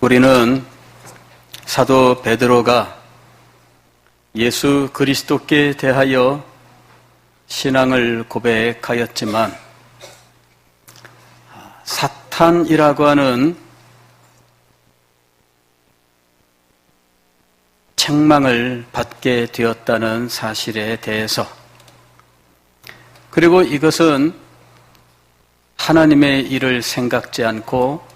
우리는 사도 베드로가 예수 그리스도께 대하여 신앙을 고백하였지만 사탄이라고 하는 책망을 받게 되었다는 사실에 대해서, 그리고 이것은 하나님의 일을 생각지 않고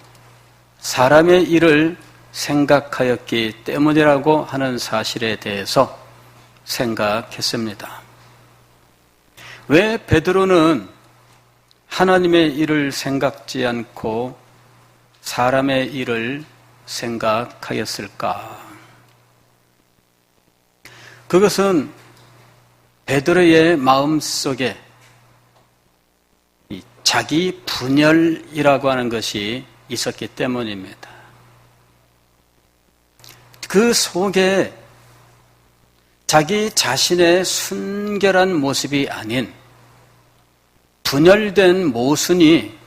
사람의 일을 생각하였기 때문이라고 하는 사실에 대해서 생각했습니다. 왜 베드로는 하나님의 일을 생각지 않고 사람의 일을 생각하였을까? 그것은 베드로의 마음속에 자기 분열이라고 하는 것이 있었기 때문입니다. 그 속에 자기 자신의 순결한 모습이 아닌 분열된 모순이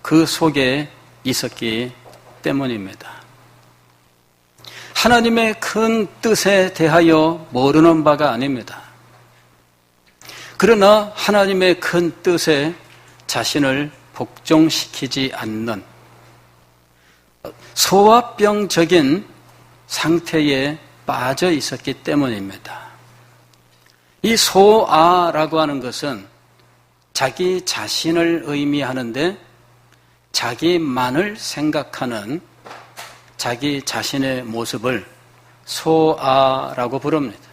그 속에 있었기 때문입니다. 하나님의 큰 뜻에 대하여 모르는 바가 아닙니다. 그러나 하나님의 큰 뜻에 자신을 복종시키지 않는 소화병적인 상태에 빠져 있었기 때문입니다. 이 소아라고 하는 것은 자기 자신을 의미하는데 자기만을 생각하는 자기 자신의 모습을 소아라고 부릅니다.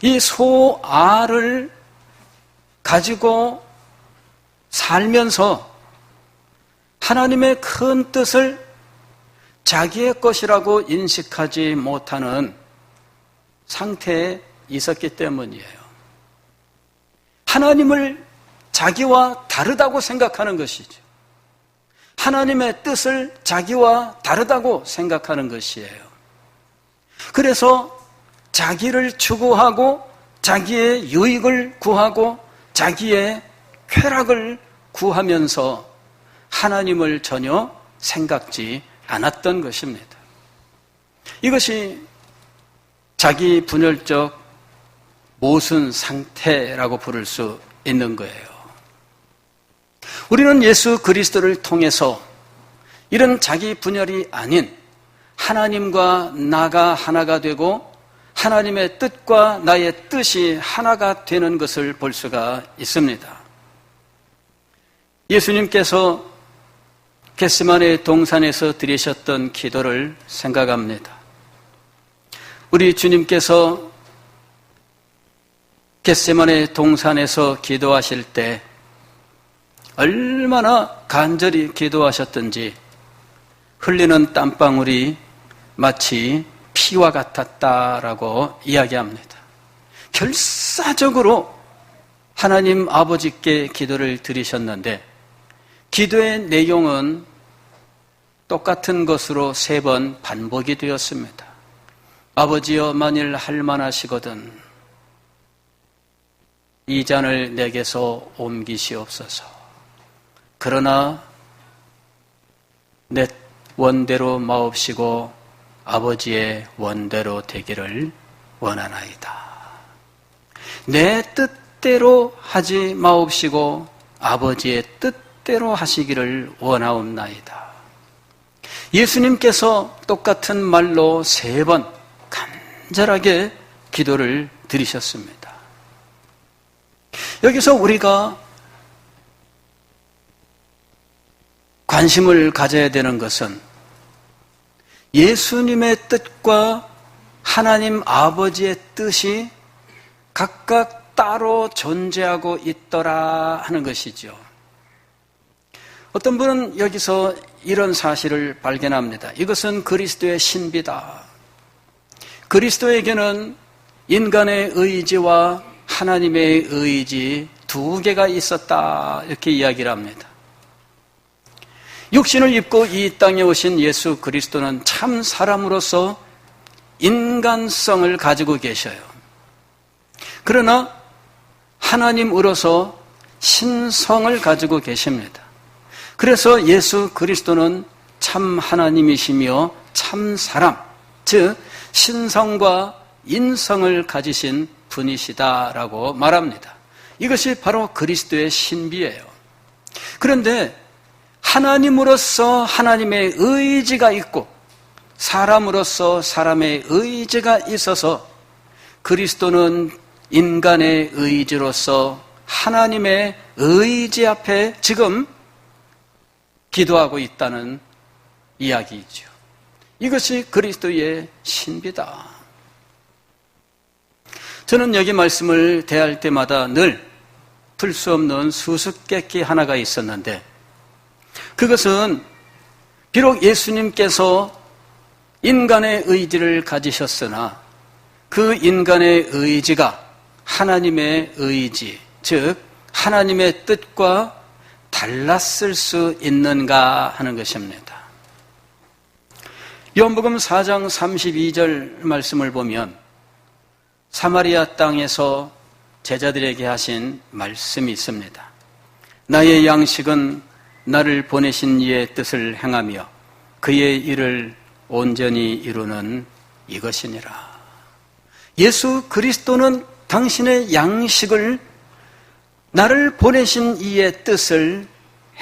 이 소아를 가지고 살면서 하나님의 큰 뜻을 자기의 것이라고 인식하지 못하는 상태에 있었기 때문이에요. 하나님을 자기와 다르다고 생각하는 것이죠. 하나님의 뜻을 자기와 다르다고 생각하는 것이에요. 그래서 자기를 추구하고 자기의 유익을 구하고 자기의 쾌락을 구하면서 하나님을 전혀 생각지 않았던 것입니다. 이것이 자기 분열적 모순 상태라고 부를 수 있는 거예요. 우리는 예수 그리스도를 통해서 이런 자기 분열이 아닌 하나님과 나가 하나가 되고 하나님의 뜻과 나의 뜻이 하나가 되는 것을 볼 수가 있습니다. 예수님께서 겟세마네 동산에서 드리셨던 기도를 생각합니다. 우리 주님께서 겟세마네 동산에서 기도하실 때 얼마나 간절히 기도하셨던지 흘리는 땀방울이 마치 피와 같았다라고 이야기합니다. 결사적으로 하나님 아버지께 기도를 드리셨는데 기도의 내용은 똑같은 것으로 3번 반복이 되었습니다. 아버지여 만일 할만하시거든 이 잔을 내게서 옮기시옵소서. 그러나 내 원대로 마옵시고 아버지의 원대로 되기를 원하나이다. 내 뜻대로 하지 마옵시고 아버지의 뜻대로 하시기를 원하옵나이다. 예수님께서 똑같은 말로 3번 간절하게 기도를 드리셨습니다. 여기서 우리가 관심을 가져야 되는 것은 예수님의 뜻과 하나님 아버지의 뜻이 각각 따로 존재하고 있더라 하는 것이죠. 어떤 분은 여기서 이런 사실을 발견합니다. 이것은 그리스도의 신비다. 그리스도에게는 인간의 의지와 하나님의 의지 2개가 있었다 이렇게 이야기를 합니다. 육신을 입고 이 땅에 오신 예수 그리스도는 참 사람으로서 인간성을 가지고 계셔요. 그러나 하나님으로서 신성을 가지고 계십니다. 그래서 예수 그리스도는 참 하나님이시며 참 사람, 즉 신성과 인성을 가지신 분이시다라고 말합니다. 이것이 바로 그리스도의 신비예요. 그런데 하나님으로서 하나님의 의지가 있고 사람으로서 사람의 의지가 있어서 그리스도는 인간의 의지로서 하나님의 의지 앞에 지금 기도하고 있다는 이야기이죠. 이것이 그리스도의 신비다. 저는 여기 말씀을 대할 때마다 늘 풀 수 없는 수수께끼 하나가 있었는데, 그것은 비록 예수님께서 인간의 의지를 가지셨으나 그 인간의 의지가 하나님의 의지, 즉 하나님의 뜻과 달랐을 수 있는가 하는 것입니다. 요한복음 4장 32절 말씀을 보면 사마리아 땅에서 제자들에게 하신 말씀이 있습니다. 나의 양식은 나를 보내신 이의 뜻을 행하며 그의 일을 온전히 이루는 이것이니라. 예수 그리스도는 당신의 양식을 나를 보내신 이의 뜻을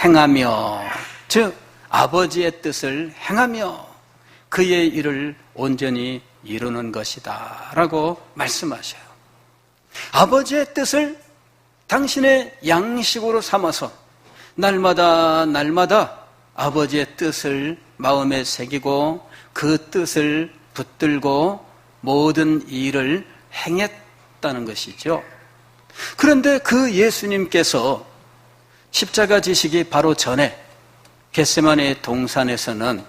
행하며, 즉 아버지의 뜻을 행하며 그의 일을 온전히 이루는 것이다 라고 말씀하셔요. 아버지의 뜻을 당신의 양식으로 삼아서 날마다 아버지의 뜻을 마음에 새기고 그 뜻을 붙들고 모든 일을 행했다는 것이죠. 그런데 그 예수님께서 십자가 지시기 바로 전에 겟세마네 동산에서는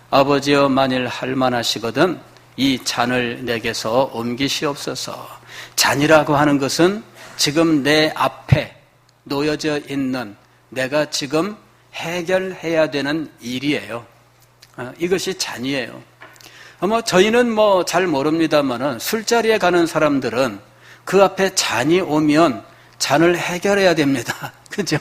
아버지여 만일 할만하시거든 이 잔을 내게서 옮기시옵소서. 잔이라고 하는 것은 지금 내 앞에 놓여져 있는 내가 지금 해결해야 되는 일이에요. 이것이 잔이에요. 저희는 잘 모릅니다만은 술자리에 가는 사람들은 그 앞에 잔이 오면 잔을 해결해야 됩니다. 그죠?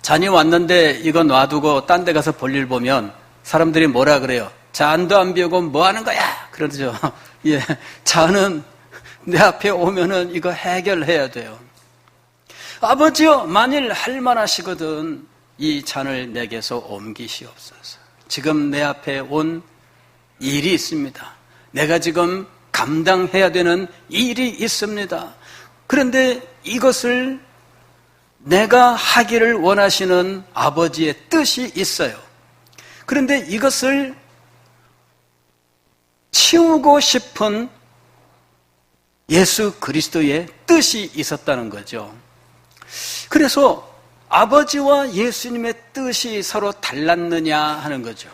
잔이 왔는데 이거 놔두고 딴 데 가서 볼일 보면 사람들이 뭐라 그래요? 잔도 안 비우고 뭐 하는 거야? 그러죠. 예, 잔은 내 앞에 오면은 이거 해결해야 돼요. 아버지여 만일 할만하시거든 이 잔을 내게서 옮기시옵소서. 지금 내 앞에 온 일이 있습니다. 내가 지금 감당해야 되는 일이 있습니다. 그런데 이것을 내가 하기를 원하시는 아버지의 뜻이 있어요. 그런데 이것을 치우고 싶은 예수 그리스도의 뜻이 있었다는 거죠. 그래서 아버지와 예수님의 뜻이 서로 달랐느냐 하는 거죠.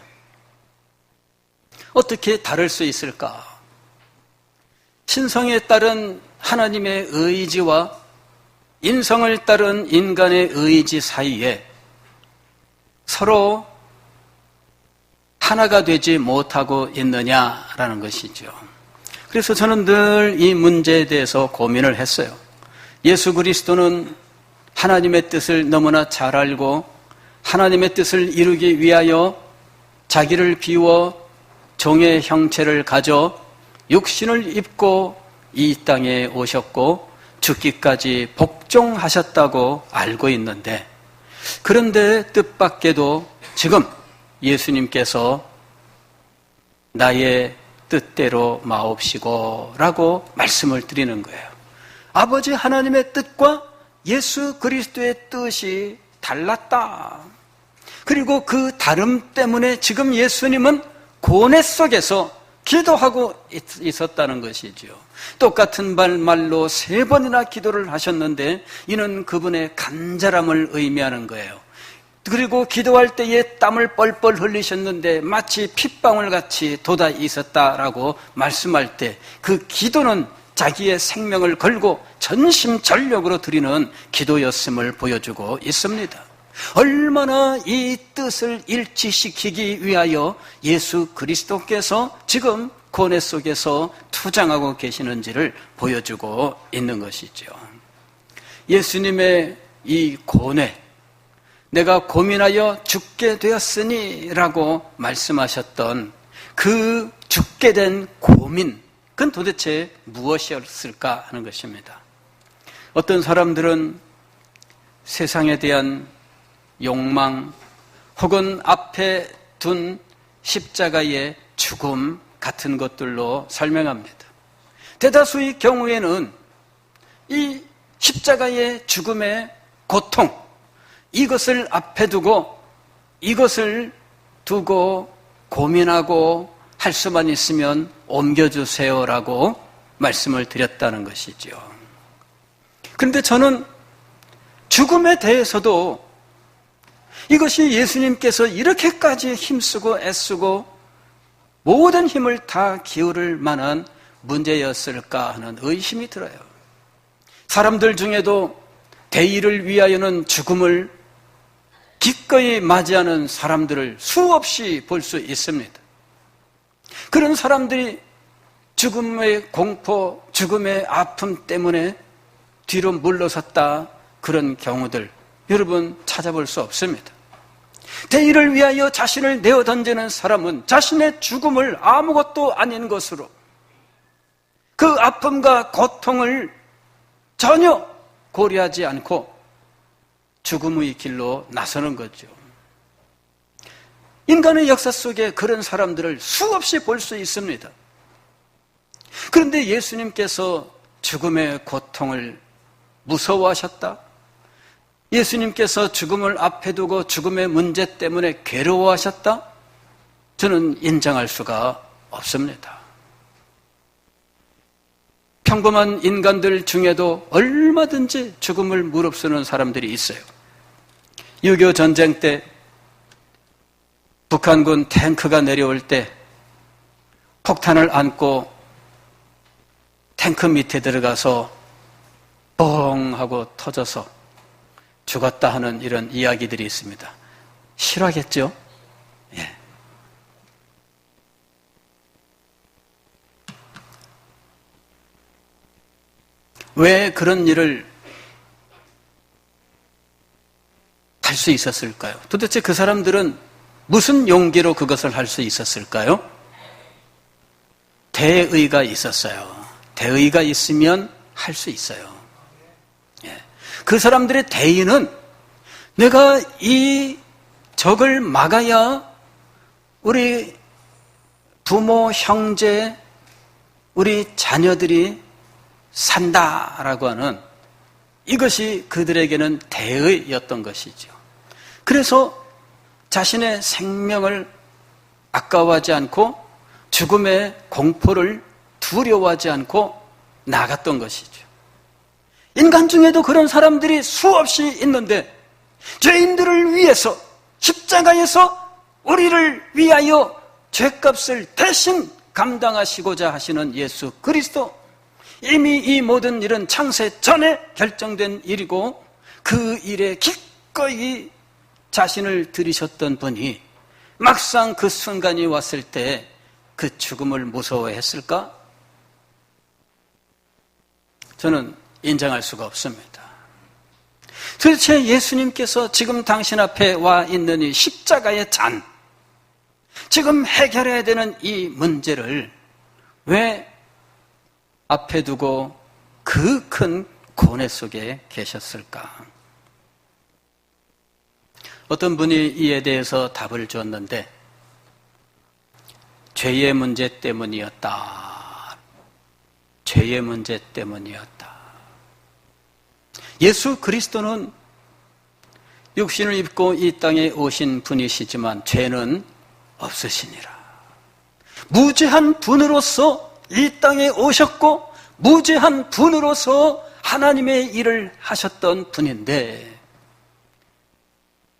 어떻게 다를 수 있을까? 신성에 따른 하나님의 의지와 인성을 따른 인간의 의지 사이에 서로 하나가 되지 못하고 있느냐라는 것이죠. 그래서 저는 늘 이 문제에 대해서 고민을 했어요. 예수 그리스도는 하나님의 뜻을 너무나 잘 알고 하나님의 뜻을 이루기 위하여 자기를 비워 종의 형체를 가져 육신을 입고 이 땅에 오셨고 죽기까지 복종하셨다고 알고 있는데, 그런데 뜻밖에도 지금 예수님께서 나의 뜻대로 마옵시고 라고 말씀을 드리는 거예요. 아버지 하나님의 뜻과 예수 그리스도의 뜻이 달랐다. 그리고 그 다름 때문에 지금 예수님은 고뇌 속에서 기도하고 있었다는 것이죠. 똑같은 말로 3번이나 기도를 하셨는데 이는 그분의 간절함을 의미하는 거예요. 그리고 기도할 때에 땀을 뻘뻘 흘리셨는데 마치 핏방울같이 돋아 있었다라고 말씀할 때 그 기도는 자기의 생명을 걸고 전심전력으로 드리는 기도였음을 보여주고 있습니다. 얼마나 이 뜻을 일치시키기 위하여 예수 그리스도께서 지금 고뇌 속에서 투장하고 계시는지를 보여주고 있는 것이죠. 예수님의 이 고뇌, 내가 고민하여 죽게 되었으니 라고 말씀하셨던 그 죽게 된 고민, 그건 도대체 무엇이었을까 하는 것입니다. 어떤 사람들은 세상에 대한 욕망 혹은 앞에 둔 십자가의 죽음 같은 것들로 설명합니다. 대다수의 경우에는 이 십자가의 죽음의 고통, 이것을 앞에 두고 이것을 두고 고민하고 할 수만 있으면 옮겨주세요라고 말씀을 드렸다는 것이죠. 그런데 저는 죽음에 대해서도 이것이 예수님께서 이렇게까지 힘쓰고 애쓰고 모든 힘을 다 기울일 만한 문제였을까 하는 의심이 들어요. 사람들 중에도 대의를 위하여는 죽음을 기꺼이 맞이하는 사람들을 수없이 볼 수 있습니다. 그런 사람들이 죽음의 공포, 죽음의 아픔 때문에 뒤로 물러섰다, 그런 경우들 여러분 찾아볼 수 없습니다. 대의를 위하여 자신을 내어 던지는 사람은 자신의 죽음을 아무것도 아닌 것으로 그 아픔과 고통을 전혀 고려하지 않고 죽음의 길로 나서는 거죠. 인간의 역사 속에 그런 사람들을 수없이 볼 수 있습니다. 그런데 예수님께서 죽음의 고통을 무서워하셨다? 예수님께서 죽음을 앞에 두고 죽음의 문제 때문에 괴로워하셨다? 저는 인정할 수가 없습니다. 평범한 인간들 중에도 얼마든지 죽음을 무릅쓰는 사람들이 있어요. 6.25 전쟁 때 북한군 탱크가 내려올 때 폭탄을 안고 탱크 밑에 들어가서 뻥 하고 터져서 죽었다 하는 이런 이야기들이 있습니다. 실화겠죠? 예. 왜 그런 일을 할 수 있었을까요? 도대체 그 사람들은 무슨 용기로 그것을 할 수 있었을까요? 대의가 있었어요. 대의가 있으면 할 수 있어요. 예. 그 사람들의 대의는 내가 이 적을 막아야 우리 부모, 형제, 우리 자녀들이 산다라고 하는 이것이 그들에게는 대의였던 것이죠. 그래서 자신의 생명을 아까워하지 않고 죽음의 공포를 두려워하지 않고 나갔던 것이죠. 인간 중에도 그런 사람들이 수없이 있는데 죄인들을 위해서 십자가에서 우리를 위하여 죄값을 대신 감당하시고자 하시는 예수 그리스도, 이미 이 모든 일은 창세 전에 결정된 일이고 그 일에 기꺼이 자신을 들이셨던 분이 막상 그 순간이 왔을 때 그 죽음을 무서워했을까? 저는 인정할 수가 없습니다. 도대체 예수님께서 지금 당신 앞에 와 있는 이 십자가의 잔, 지금 해결해야 되는 이 문제를 왜 앞에 두고 그 큰 고뇌 속에 계셨을까? 어떤 분이 이에 대해서 답을 주었는데 죄의 문제 때문이었다. 죄의 문제 때문이었다. 예수 그리스도는 육신을 입고 이 땅에 오신 분이시지만 죄는 없으시니라. 무죄한 분으로서 이 땅에 오셨고 무죄한 분으로서 하나님의 일을 하셨던 분인데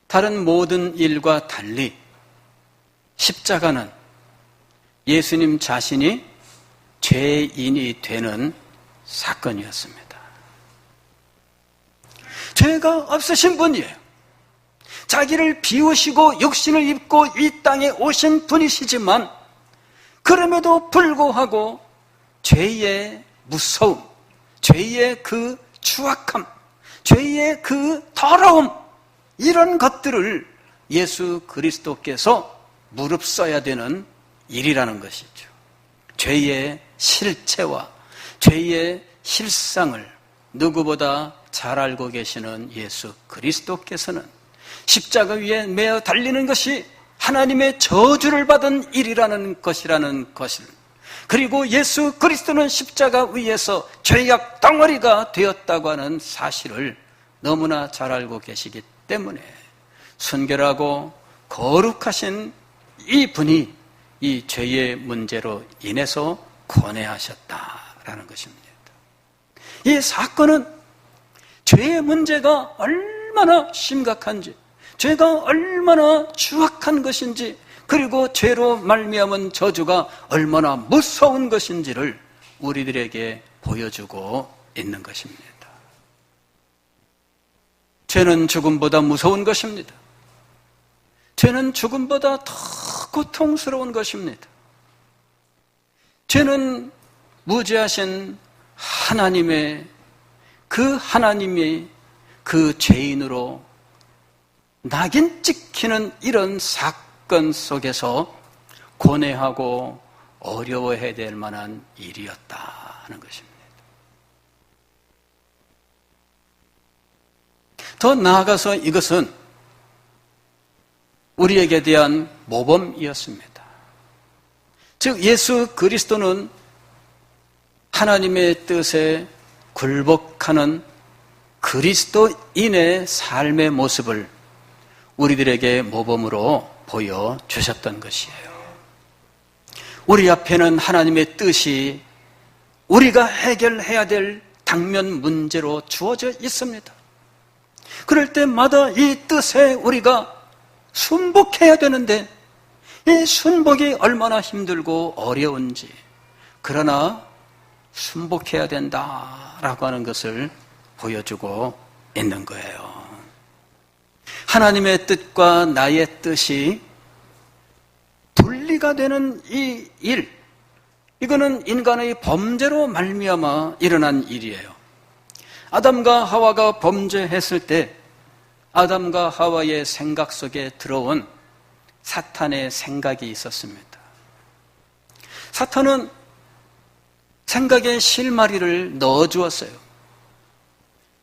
다른 모든 일과 달리 십자가는 예수님 자신이 죄인이 되는 사건이었습니다. 죄가 없으신 분이에요. 자기를 비우시고 육신을 입고 이 땅에 오신 분이시지만 그럼에도 불구하고 죄의 무서움, 죄의 그 추악함, 죄의 그 더러움, 이런 것들을 예수 그리스도께서 무릅써야 되는 일이라는 것이죠. 죄의 실체와 죄의 실상을 누구보다 잘 알고 계시는 예수 그리스도께서는 십자가 위에 매어 달리는 것이 하나님의 저주를 받은 일이라는 것이라는 것을, 그리고 예수 그리스도는 십자가 위에서 죄악 덩어리가 되었다고 하는 사실을 너무나 잘 알고 계시기 때문에 순결하고 거룩하신 이 분이 이 죄의 문제로 인해서 고뇌하셨다라는 것입니다. 이 사건은 죄의 문제가 얼마나 심각한지, 죄가 얼마나 추악한 것인지, 그리고 죄로 말미암은 저주가 얼마나 무서운 것인지를 우리들에게 보여주고 있는 것입니다. 죄는 죽음보다 무서운 것입니다. 죄는 죽음보다 더 고통스러운 것입니다. 죄는 무지하신 하나님이 그 죄인으로 낙인 찍히는 이런 사건 속에서 고뇌하고 어려워해야 될 만한 일이었다는 것입니다. 더 나아가서 이것은 우리에게 대한 모범이었습니다. 즉 예수 그리스도는 하나님의 뜻에 굴복하는 그리스도인의 삶의 모습을 우리들에게 모범으로 보여주셨던 것이에요. 우리 앞에는 하나님의 뜻이 우리가 해결해야 될 당면 문제로 주어져 있습니다. 그럴 때마다 이 뜻에 우리가 순복해야 되는데 이 순복이 얼마나 힘들고 어려운지, 그러나 순복해야 된다라고 하는 것을 보여주고 있는 거예요. 하나님의 뜻과 나의 뜻이 분리가 되는 이 일, 이거는 인간의 범죄로 말미암아 일어난 일이에요. 아담과 하와가 범죄했을 때 아담과 하와의 생각 속에 들어온 사탄의 생각이 있었습니다. 사탄은 생각에 실마리를 넣어주었어요.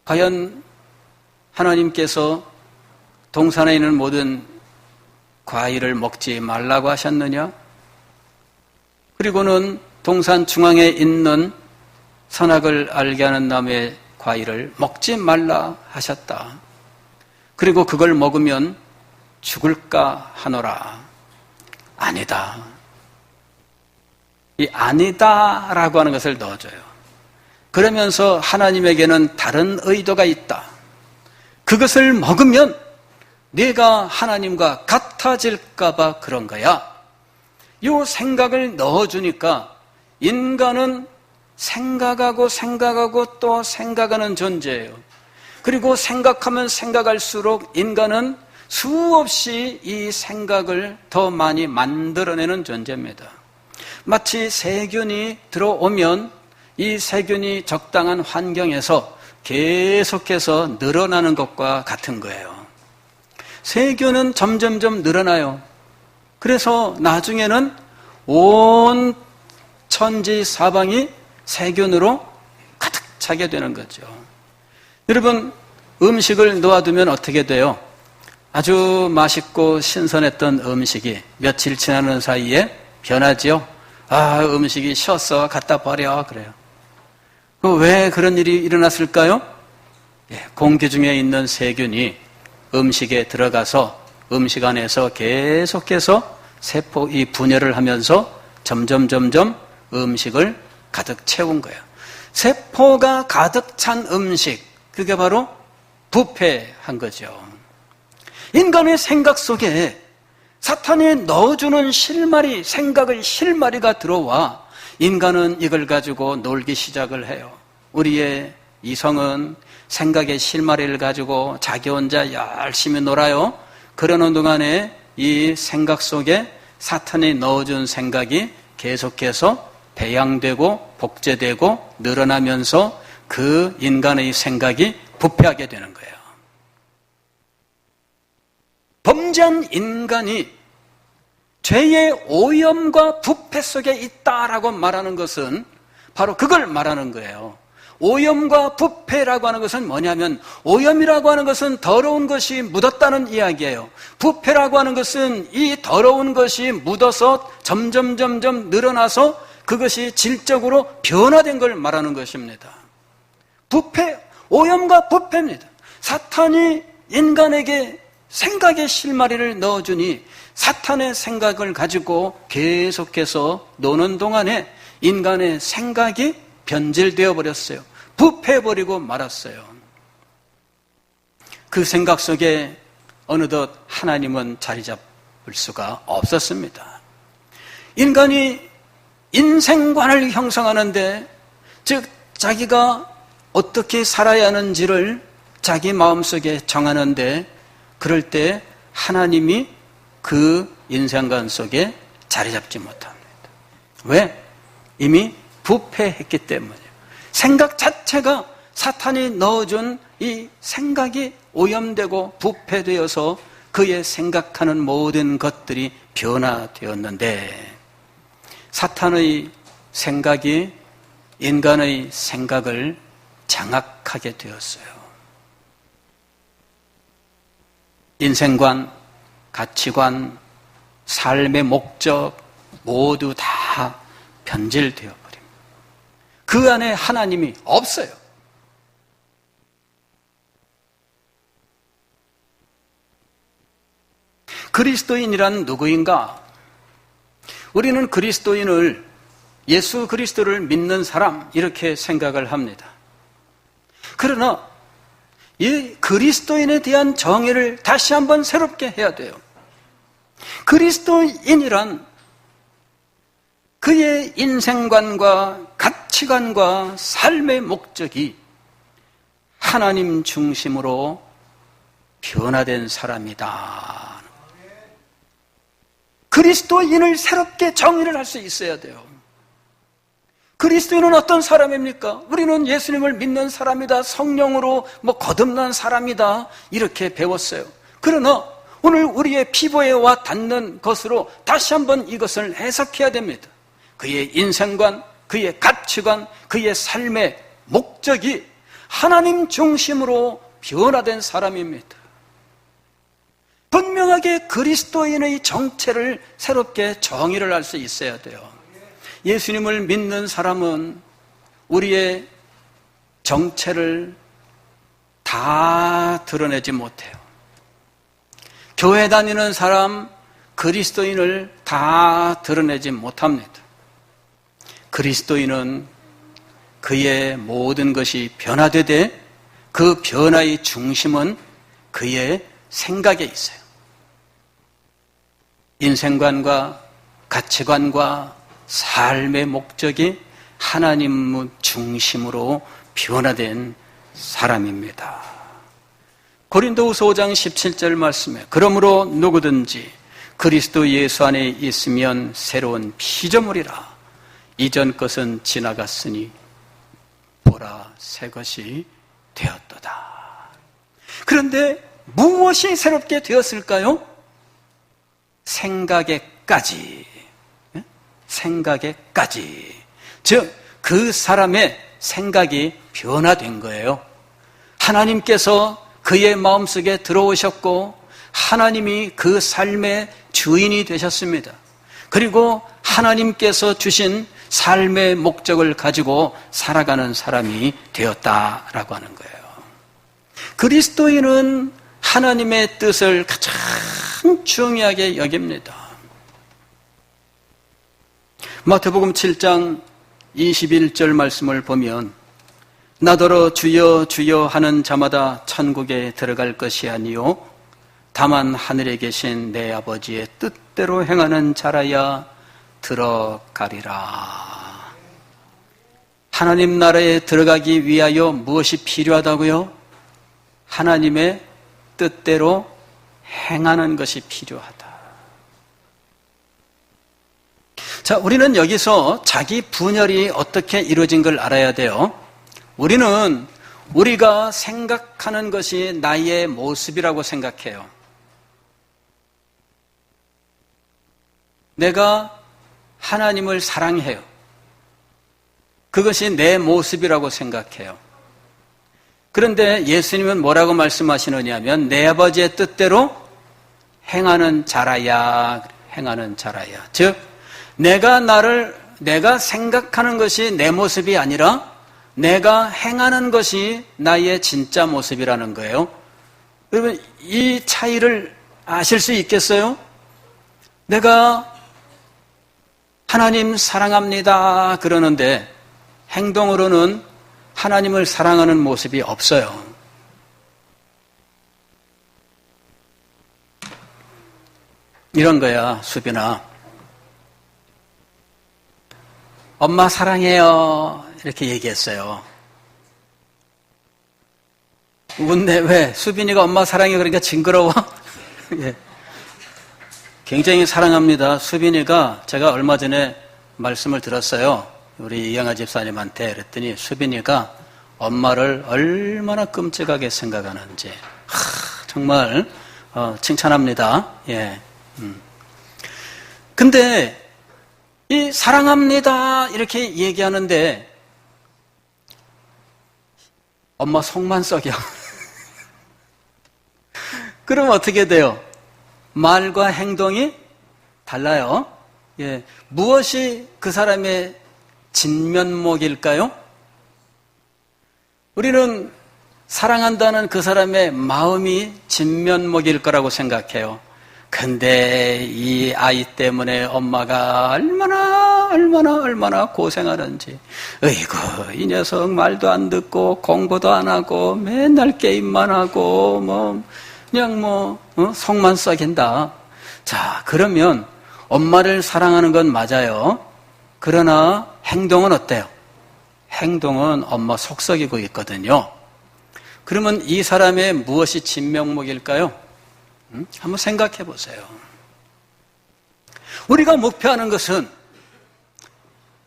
과연 하나님께서 동산에 있는 모든 과일을 먹지 말라고 하셨느냐? 그리고는 동산 중앙에 있는 선악을 알게 하는 나무의 과일을 먹지 말라 하셨다. 그리고 그걸 먹으면 죽을까 하노라. 아니다. 이 아니다라고 하는 것을 넣어줘요. 그러면서 하나님에게는 다른 의도가 있다. 그것을 먹으면 네가 하나님과 같아질까 봐 그런 거야. 이 생각을 넣어주니까 인간은 생각하고 또 생각하는 존재예요. 그리고 생각하면 생각할수록 인간은 수없이 이 생각을 더 많이 만들어내는 존재입니다. 마치 세균이 들어오면 이 세균이 적당한 환경에서 계속해서 늘어나는 것과 같은 거예요. 세균은 점점점 늘어나요. 그래서 나중에는 온 천지 사방이 세균으로 가득 차게 되는 거죠. 여러분, 음식을 놓아두면 어떻게 돼요? 아주 맛있고 신선했던 음식이 며칠 지나는 사이에 변하지요? 아, 음식이 쉬었어. 갖다 버려. 그래요. 왜 그런 일이 일어났을까요? 공기 중에 있는 세균이 음식에 들어가서 음식 안에서 계속해서 이 분열을 하면서 점점 음식을 가득 채운 거예요. 세포가 가득 찬 음식, 그게 바로 부패한 거죠. 인간의 생각 속에 사탄이 넣어주는 생각의 실마리가 들어와 인간은 이걸 가지고 놀기 시작을 해요. 우리의 이성은 생각의 실마리를 가지고 자기 혼자 열심히 놀아요. 그러는 동안에 이 생각 속에 사탄이 넣어준 생각이 계속해서 배양되고 복제되고 늘어나면서 그 인간의 생각이 부패하게 되는 거예요. 범죄한 인간이 죄의 오염과 부패 속에 있다라고 말하는 것은 바로 그걸 말하는 거예요. 오염과 부패라고 하는 것은 뭐냐면, 오염이라고 하는 것은 더러운 것이 묻었다는 이야기예요. 부패라고 하는 것은 이 더러운 것이 묻어서 점점 늘어나서 그것이 질적으로 변화된 걸 말하는 것입니다. 부패, 오염과 부패입니다. 사탄이 인간에게 생각의 실마리를 넣어주니 사탄의 생각을 가지고 계속해서 노는 동안에 인간의 생각이 변질되어 버렸어요. 부패해버리고 말았어요. 그 생각 속에 어느덧 하나님은 자리 잡을 수가 없었습니다. 인간이 인생관을 형성하는데, 즉 자기가 어떻게 살아야 하는지를 자기 마음속에 정하는데, 그럴 때 하나님이 그 인생관 속에 자리 잡지 못합니다. 왜? 이미 부패했기 때문이에요. 생각 자체가 사탄이 넣어준 이 생각이 오염되고 부패되어서 그의 생각하는 모든 것들이 변화되었는데, 사탄의 생각이 인간의 생각을 장악하게 되었어요. 인생관, 가치관, 삶의 목적 모두 다 변질되어 버립니다. 그 안에 하나님이 없어요. 그리스도인이란 누구인가? 우리는 그리스도인을, 예수 그리스도를 믿는 사람, 이렇게 생각을 합니다. 그러나 이 그리스도인에 대한 정의를 다시 한번 새롭게 해야 돼요. 그리스도인이란 그의 인생관과 가치관과 삶의 목적이 하나님 중심으로 변화된 사람이다. 그리스도인을 새롭게 정의를 할 수 있어야 돼요. 그리스도인은 어떤 사람입니까? 우리는 예수님을 믿는 사람이다, 성령으로 거듭난 사람이다, 이렇게 배웠어요. 그러나 오늘 우리의 피부에 와 닿는 것으로 다시 한번 이것을 해석해야 됩니다. 그의 인생관, 그의 가치관, 그의 삶의 목적이 하나님 중심으로 변화된 사람입니다. 분명하게 그리스도인의 정체를 새롭게 정의를 할 수 있어야 돼요. 예수님을 믿는 사람은 우리의 정체를 다 드러내지 못해요. 교회 다니는 사람, 그리스도인을 다 드러내지 못합니다. 그리스도인은 그의 모든 것이 변화되되 그 변화의 중심은 그의 생각에 있어요. 인생관과 가치관과 삶의 목적이 하나님 중심으로 변화된 사람입니다. 고린도후서 5장 17절 말씀에, 그러므로 누구든지 그리스도 예수 안에 있으면 새로운 피조물이라. 이전 것은 지나갔으니 보라 새 것이 되었도다. 그런데 무엇이 새롭게 되었을까요? 생각에까지. 즉 그 사람의 생각이 변화된 거예요. 하나님께서 그의 마음속에 들어오셨고 하나님이 그 삶의 주인이 되셨습니다. 그리고 하나님께서 주신 삶의 목적을 가지고 살아가는 사람이 되었다라고 하는 거예요. 그리스도인은 하나님의 뜻을 가장 중요하게 여깁니다. 마태복음 7장 21절 말씀을 보면, 나더러 주여 주여 하는 자마다 천국에 들어갈 것이 아니요 다만 하늘에 계신 내 아버지의 뜻대로 행하는 자라야 들어가리라. 하나님 나라에 들어가기 위하여 무엇이 필요하다고요? 하나님의 뜻대로 행하는 것이 필요하다. 자, 우리는 여기서 자기 분열이 어떻게 이루어진 걸 알아야 돼요. 우리는 우리가 생각하는 것이 나의 모습이라고 생각해요. 내가 하나님을 사랑해요. 그것이 내 모습이라고 생각해요. 그런데 예수님은 뭐라고 말씀하시느냐 하면 내 아버지의 뜻대로 행하는 자라야, 행하는 자라야. 즉 내가 생각하는 것이 내 모습이 아니라 내가 행하는 것이 나의 진짜 모습이라는 거예요. 여러분, 이 차이를 아실 수 있겠어요? 내가 하나님 사랑합니다 그러는데 행동으로는 하나님을 사랑하는 모습이 없어요. 이런 거야, 수빈아. 엄마 사랑해요. 이렇게 얘기했어요. 근데 왜? 수빈이가 엄마 사랑해 그러니까 징그러워? 예. 굉장히 사랑합니다. 수빈이가 제가 얼마 전에 말씀을 들었어요. 우리 이양아 집사님한테. 그랬더니 수빈이가 엄마를 얼마나 끔찍하게 생각하는지 정말 칭찬합니다. 예. 근데 이 사랑합니다 이렇게 얘기하는데 엄마 속만 썩여. 그럼 어떻게 돼요? 말과 행동이 달라요. 예. 무엇이 그 사람의 진면목일까요? 우리는 사랑한다는 그 사람의 마음이 진면목일 거라고 생각해요. 근데 이 아이 때문에 엄마가 얼마나 고생하는지. 어이구, 이 녀석 말도 안 듣고 공부도 안 하고 맨날 게임만 하고 그냥 속만 썩인다. 자, 그러면 엄마를 사랑하는 건 맞아요. 그러나 행동은 어때요? 행동은 엄마 속 썩이고 있거든요. 그러면 이 사람의 무엇이 진면목일까요? 한번 생각해 보세요. 우리가 목표하는 것은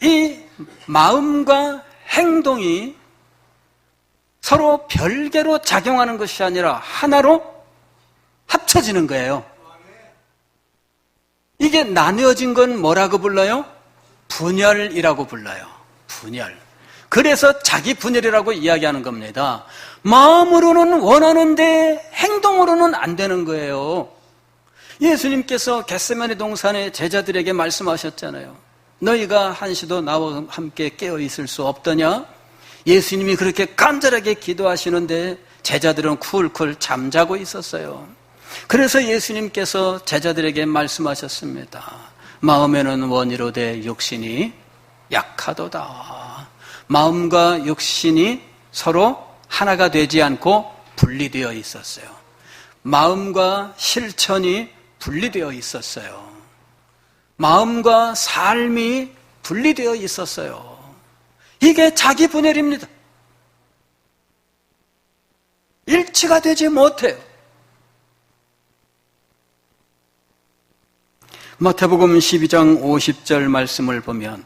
이 마음과 행동이 서로 별개로 작용하는 것이 아니라 하나로 합쳐지는 거예요. 이게 나뉘어진 건 뭐라고 불러요? 분열이라고 불러요. 분열. 그래서 자기 분열이라고 이야기하는 겁니다. 마음으로는 원하는데 행동으로는 안 되는 거예요. 예수님께서 겟세마네 동산에 제자들에게 말씀하셨잖아요. 너희가 한시도 나와 함께 깨어 있을 수 없더냐? 예수님이 그렇게 간절하게 기도하시는데 제자들은 쿨쿨 잠자고 있었어요. 그래서 예수님께서 제자들에게 말씀하셨습니다. 마음에는 원이로되 육신이 약하도다. 마음과 육신이 서로 하나가 되지 않고 분리되어 있었어요. 마음과 실천이 분리되어 있었어요. 마음과 삶이 분리되어 있었어요. 이게 자기 분열입니다. 일치가 되지 못해요. 마태복음 12장 50절 말씀을 보면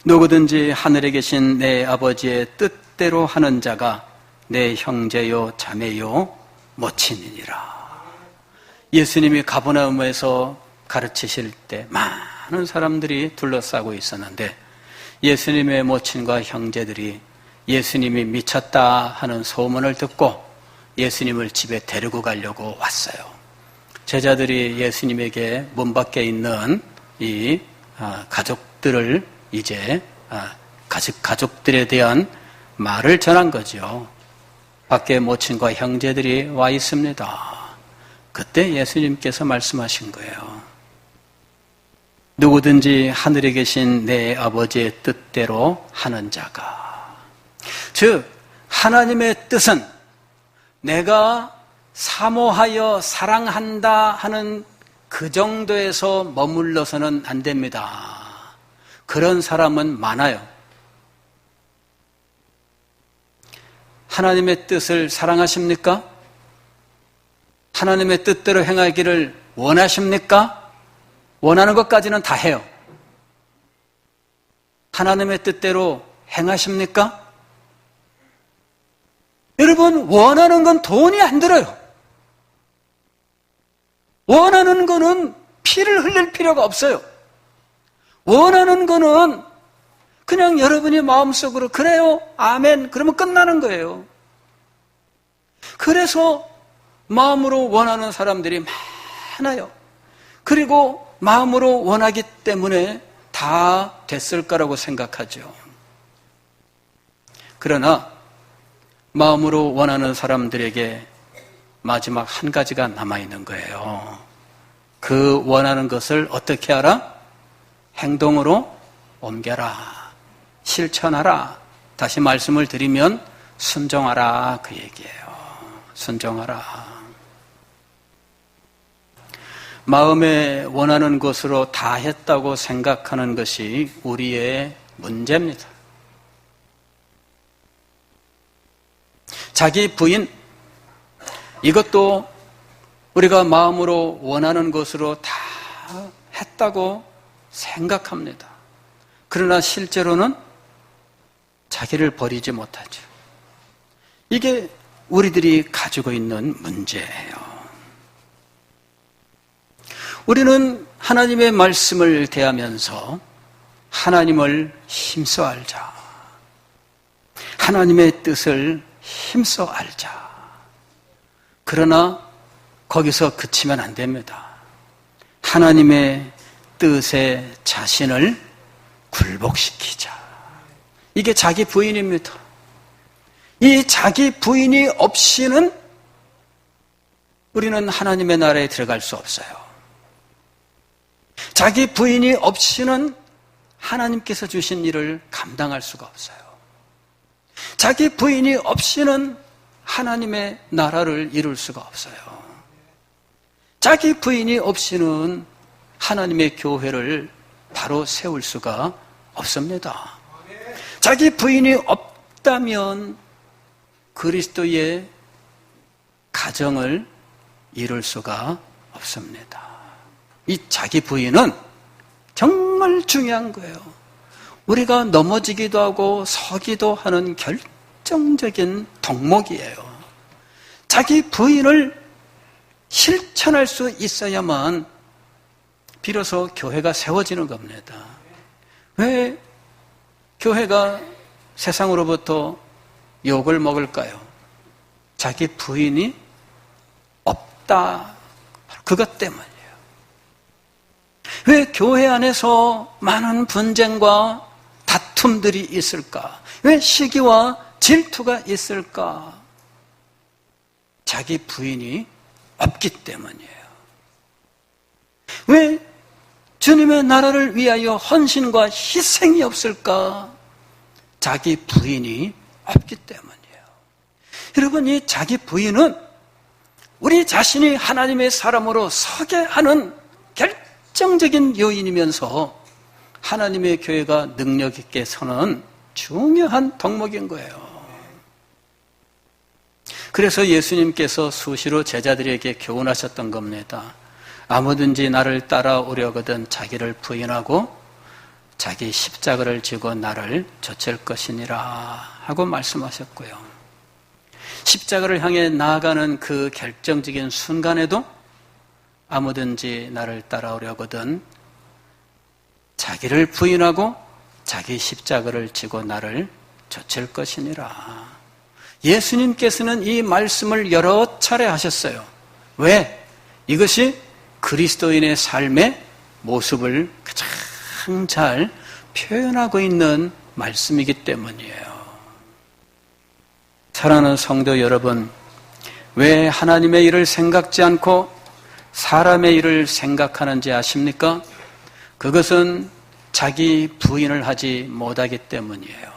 누구든지 하늘에 계신 내 아버지의 뜻대로 하는 자가 내 형제요 자매요 모친이니라. 예수님이 가버나움에서 가르치실 때 많은 사람들이 둘러싸고 있었는데 예수님의 모친과 형제들이 예수님이 미쳤다 하는 소문을 듣고 예수님을 집에 데리고 가려고 왔어요. 제자들이 예수님에게 문 밖에 있는 이 가족들을 이제 가족들에 대한 말을 전한 거죠. 밖에 모친과 형제들이 와 있습니다. 그때 예수님께서 말씀하신 거예요. 누구든지 하늘에 계신 내 아버지의 뜻대로 하는 자가. 즉 하나님의 뜻은 내가 사모하여 사랑한다 하는 그 정도에서 머물러서는 안 됩니다. 그런 사람은 많아요. 하나님의 뜻을 사랑하십니까? 하나님의 뜻대로 행하기를 원하십니까? 원하는 것까지는 다 해요. 하나님의 뜻대로 행하십니까? 여러분, 원하는 건 돈이 안 들어요. 원하는 거는 피를 흘릴 필요가 없어요. 원하는 거는 그냥 여러분이 마음속으로 그래요, 아멘, 그러면 끝나는 거예요. 그래서 마음으로 원하는 사람들이 많아요. 그리고 마음으로 원하기 때문에 다 됐을 거라고 생각하죠. 그러나 마음으로 원하는 사람들에게 마지막 한 가지가 남아있는 거예요. 그 원하는 것을 어떻게 하라? 행동으로 옮겨라. 실천하라. 다시 말씀을 드리면 순종하라, 그 얘기예요. 순종하라. 마음에 원하는 것으로 다 했다고 생각하는 것이 우리의 문제입니다. 자기 부인, 이것도 우리가 마음으로 원하는 것으로 다 했다고 생각합니다. 그러나 실제로는 자기를 버리지 못하죠. 이게 우리들이 가지고 있는 문제예요. 우리는 하나님의 말씀을 대하면서 하나님을 힘써 알자. 하나님의 뜻을 힘써 알자. 그러나 거기서 그치면 안 됩니다. 하나님의 뜻에 자신을 굴복시키자. 이게 자기 부인입니다. 이 자기 부인이 없이는 우리는 하나님의 나라에 들어갈 수 없어요. 자기 부인이 없이는 하나님께서 주신 일을 감당할 수가 없어요. 자기 부인이 없이는 하나님의 나라를 이룰 수가 없어요. 자기 부인이 없이는 하나님의 교회를 바로 세울 수가 없습니다. 자기 부인이 없다면 그리스도의 가정을 이룰 수가 없습니다. 이 자기 부인은 정말 중요한 거예요. 우리가 넘어지기도 하고 서기도 하는 결정적인 덕목이에요. 자기 부인을 실천할 수 있어야만 비로소 교회가 세워지는 겁니다. 왜 교회가 세상으로부터 욕을 먹을까요? 자기 부인이 없다. 그것 때문이에요. 왜 교회 안에서 많은 분쟁과 다툼들이 있을까? 왜 시기와 질투가 있을까? 자기 부인이 없기 때문이에요. 왜 주님의 나라를 위하여 헌신과 희생이 없을까? 자기 부인이 없기 때문이에요. 여러분, 이 자기 부인은 우리 자신이 하나님의 사람으로 서게 하는 결정적인 요인이면서 하나님의 교회가 능력 있게 서는 중요한 덕목인 거예요. 그래서 예수님께서 수시로 제자들에게 교훈하셨던 겁니다. 아무든지 나를 따라오려거든 자기를 부인하고 자기 십자가를 지고 나를 좇을 것이니라 하고 말씀하셨고요. 십자가를 향해 나아가는 그 결정적인 순간에도 아무든지 나를 따라오려거든 자기를 부인하고 자기 십자가를 지고 나를 좇을 것이니라. 예수님께서는 이 말씀을 여러 차례 하셨어요. 왜? 이것이 그리스도인의 삶의 모습을 가장 잘 표현하고 있는 말씀이기 때문이에요. 사랑하는 성도 여러분, 왜 하나님의 일을 생각지 않고 사람의 일을 생각하는지 아십니까? 그것은 자기 부인을 하지 못하기 때문이에요.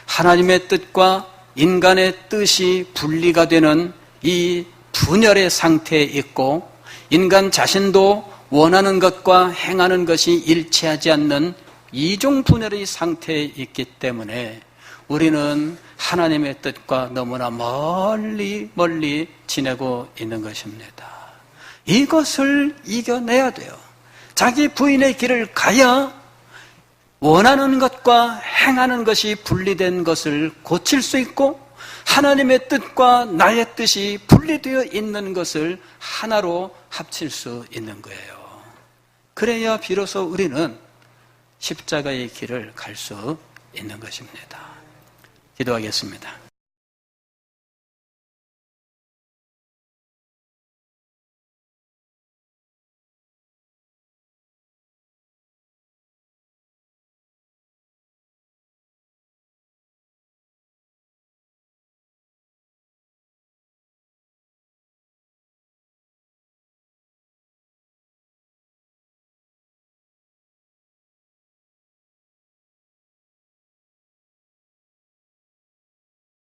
하나님의 뜻과 인간의 뜻이 분리가 되는 이 분열의 상태에 있고 인간 자신도 원하는 것과 행하는 것이 일치하지 않는 이중 분열의 상태에 있기 때문에 우리는 하나님의 뜻과 너무나 멀리 지내고 있는 것입니다. 이것을 이겨내야 돼요. 자기 부인의 길을 가야 원하는 것과 행하는 것이 분리된 것을 고칠 수 있고 하나님의 뜻과 나의 뜻이 분리되어 있는 것을 하나로 합칠 수 있는 거예요. 그래야 비로소 우리는 십자가의 길을 갈 수 있는 것입니다. 기도하겠습니다.